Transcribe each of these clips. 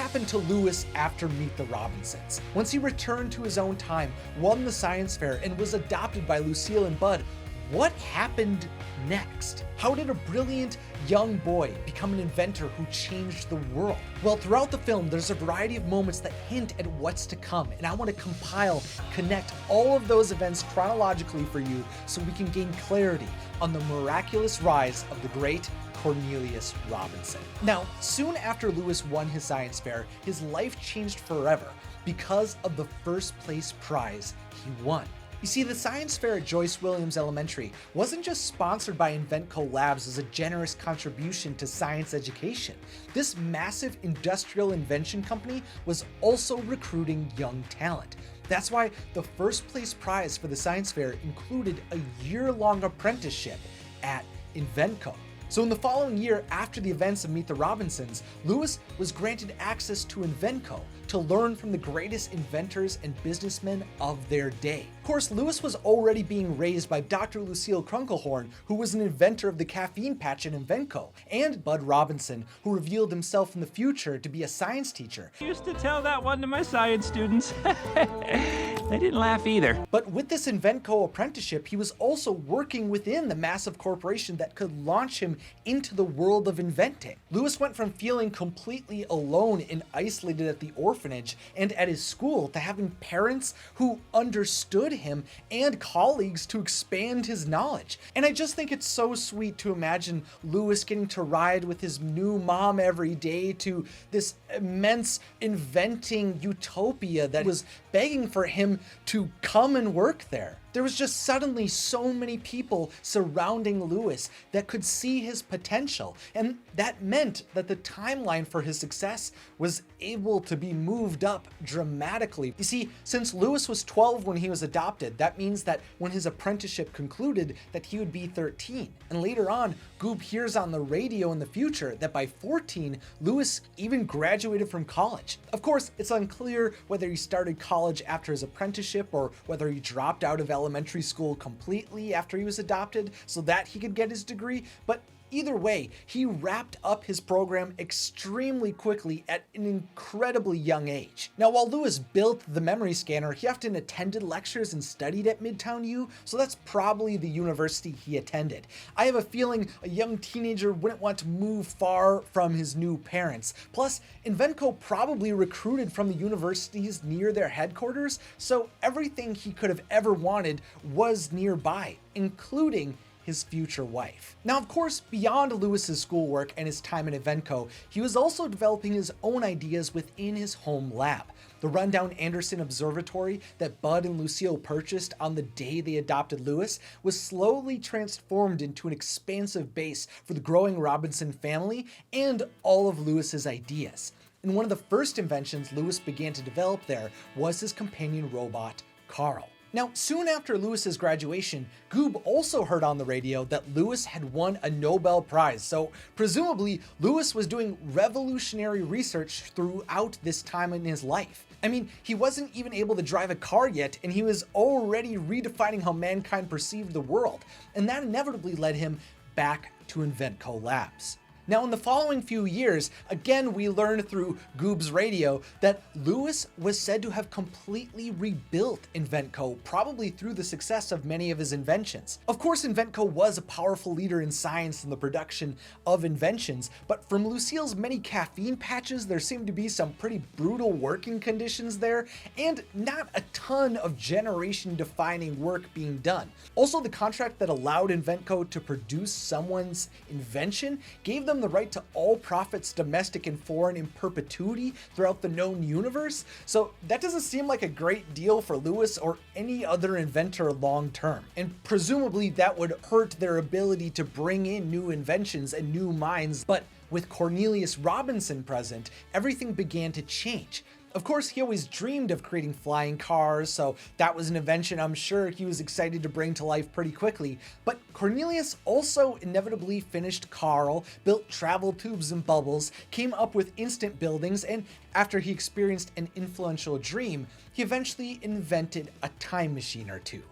happened to Lewis after Meet the Robinsons? Once he returned to his own time, won the science fair, and was adopted by Lucille and Bud, what happened next? How did a brilliant young boy become an inventor who changed the world? Well, throughout the film, there's a variety of moments that hint at what's to come, and I want to connect all of those events chronologically for you so we can gain clarity on the miraculous rise of the great Cornelius Robinson. Now, soon after Lewis won his science fair, his life changed forever because of the first place prize he won. You see, the science fair at Joyce Williams Elementary wasn't just sponsored by Inventco Labs as a generous contribution to science education. This massive industrial invention company was also recruiting young talent. That's why the first place prize for the science fair included a year-long apprenticeship at Inventco. So in the following year, after the events of Meet the Robinsons, Lewis was granted access to Inventco to learn from the greatest inventors and businessmen of their day. Of course, Lewis was already being raised by Dr. Lucille Krunkelhorn, who was an inventor of the caffeine patch at Inventco, and Bud Robinson, who revealed himself in the future to be a science teacher. I used to tell that one to my science students. They didn't laugh either. But with this Inventco apprenticeship, he was also working within the massive corporation that could launch him into the world of inventing. Lewis went from feeling completely alone and isolated at the orphanage and at his school to having parents who understood him and colleagues to expand his knowledge. And I just think it's so sweet to imagine Lewis getting to ride with his new mom every day to this immense inventing utopia that was begging for him to come and work there. There was just suddenly so many people surrounding Lewis that could see his potential, and that meant that the timeline for his success was able to be moved up dramatically. You see, since Lewis was 12 when he was adopted, that means that when his apprenticeship concluded that he would be 13. And later on, Goob hears on the radio in the future that by 14, Lewis even graduated from college. Of course, it's unclear whether he started college after his apprenticeship or whether he dropped out of elementary school completely after he was adopted so that he could get his degree, but either way, he wrapped up his program extremely quickly at an incredibly young age. Now, while Lewis built the memory scanner, he often attended lectures and studied at Midtown U, so that's probably the university he attended. I have a feeling a young teenager wouldn't want to move far from his new parents. Plus, Inventco probably recruited from the universities near their headquarters, so everything he could have ever wanted was nearby, including his future wife. Now, of course, beyond Lewis's schoolwork and his time at Inventco, he was also developing his own ideas within his home lab. The rundown Anderson Observatory that Bud and Lucille purchased on the day they adopted Lewis was slowly transformed into an expansive base for the growing Robinson family and all of Lewis's ideas. And one of the first inventions Lewis began to develop there was his companion robot, Carl. Now, soon after Lewis's graduation, Goob also heard on the radio that Lewis had won a Nobel Prize, so presumably Lewis was doing revolutionary research throughout this time in his life. I mean, he wasn't even able to drive a car yet, and he was already redefining how mankind perceived the world, and that inevitably led him back to Inventco Labs. Now, in the following few years, again, we learned through Goob's radio that Lewis was said to have completely rebuilt Inventco, probably through the success of many of his inventions. Of course, Inventco was a powerful leader in science and the production of inventions, but from Lucille's many caffeine patches, there seemed to be some pretty brutal working conditions there, and not a ton of generation-defining work being done. Also, the contract that allowed Inventco to produce someone's invention gave them the right to all profits, domestic and foreign, in perpetuity throughout the known universe, so that doesn't seem like a great deal for Lewis or any other inventor long term. And presumably that would hurt their ability to bring in new inventions and new minds, but with Cornelius Robinson present, everything began to change. Of course, he always dreamed of creating flying cars, so that was an invention I'm sure he was excited to bring to life pretty quickly. But Cornelius also inevitably finished Carl, built travel tubes and bubbles, came up with instant buildings, and after he experienced an influential dream, he eventually invented a time machine or two.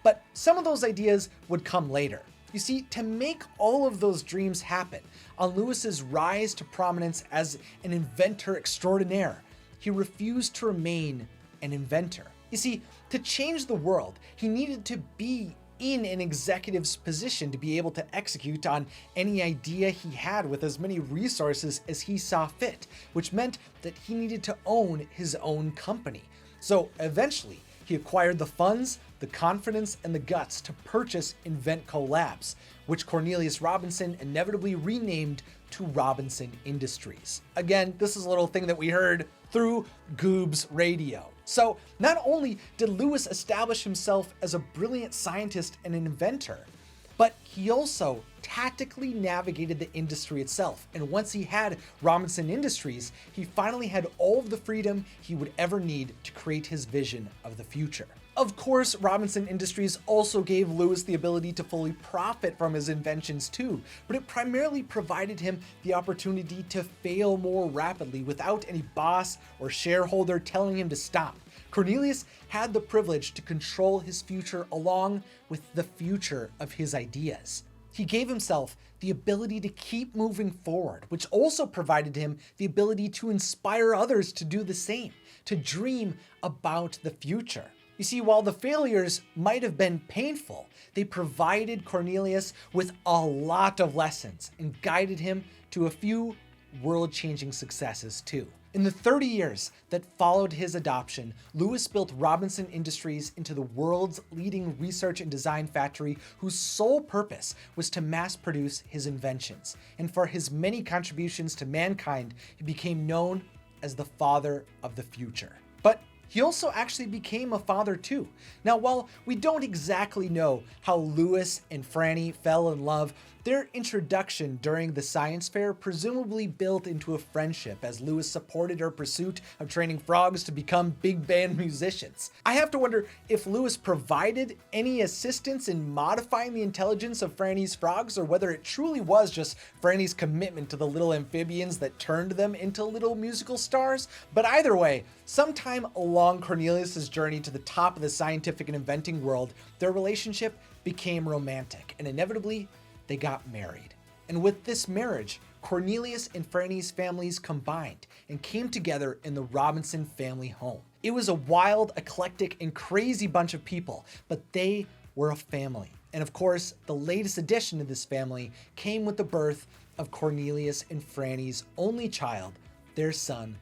But some of those ideas would come later. You see, to make all of those dreams happen, on Lewis's rise to prominence as an inventor extraordinaire, he refused to remain an inventor. You see, to change the world, he needed to be in an executive's position to be able to execute on any idea he had with as many resources as he saw fit, which meant that he needed to own his own company. So eventually, he acquired the funds, the confidence, and the guts to purchase Inventco Labs, which Cornelius Robinson inevitably renamed to Robinson Industries. Again, this is a little thing that we heard through Goobs Radio. So not only did Lewis establish himself as a brilliant scientist and an inventor, but he also tactically navigated the industry itself. And once he had Robinson Industries, he finally had all of the freedom he would ever need to create his vision of the future. Of course, Robinson Industries also gave Lewis the ability to fully profit from his inventions too, but it primarily provided him the opportunity to fail more rapidly without any boss or shareholder telling him to stop. Cornelius had the privilege to control his future along with the future of his ideas. He gave himself the ability to keep moving forward, which also provided him the ability to inspire others to do the same, to dream about the future. You see, while the failures might have been painful, they provided Cornelius with a lot of lessons and guided him to a few world-changing successes too. In the 30 years that followed his adoption, Lewis built Robinson Industries into the world's leading research and design factory whose sole purpose was to mass produce his inventions. And for his many contributions to mankind, he became known as the father of the future. But he also actually became a father too. Now, while we don't exactly know how Lewis and Franny fell in love, their introduction during the science fair presumably built into a friendship as Lewis supported her pursuit of training frogs to become big band musicians. I have to wonder if Lewis provided any assistance in modifying the intelligence of Franny's frogs, or whether it truly was just Franny's commitment to the little amphibians that turned them into little musical stars. But either way, sometime along Cornelius's journey to the top of the scientific and inventing world, their relationship became romantic, and inevitably, they got married. And with this marriage, Cornelius and Franny's families combined and came together in the Robinson family home. It was a wild, eclectic, and crazy bunch of people, but they were a family. And of course, the latest addition to this family came with the birth of Cornelius and Franny's only child, their son,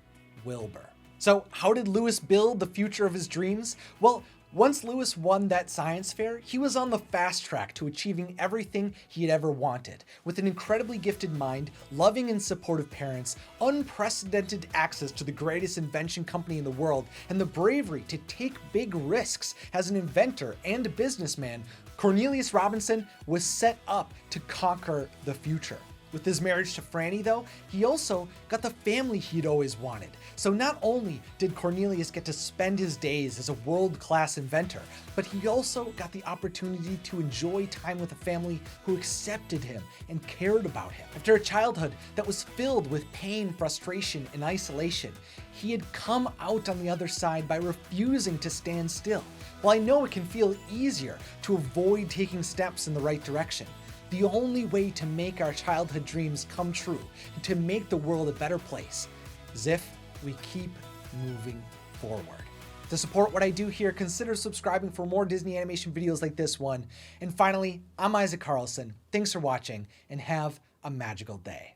Wilbur. So how did Lewis build the future of his dreams? Well, once Lewis won that science fair, he was on the fast track to achieving everything he had ever wanted. With an incredibly gifted mind, loving and supportive parents, unprecedented access to the greatest invention company in the world, and the bravery to take big risks as an inventor and a businessman, Cornelius Robinson was set up to conquer the future. With his marriage to Franny, though, he also got the family he'd always wanted. So not only did Cornelius get to spend his days as a world-class inventor, but he also got the opportunity to enjoy time with a family who accepted him and cared about him. After a childhood that was filled with pain, frustration, and isolation, he had come out on the other side by refusing to stand still. While I know it can feel easier to avoid taking steps in the right direction, the only way to make our childhood dreams come true and to make the world a better place is if we keep moving forward. To support what I do here, consider subscribing for more Disney animation videos like this one. And finally, I'm Isaac Carlson. Thanks for watching and have a magical day.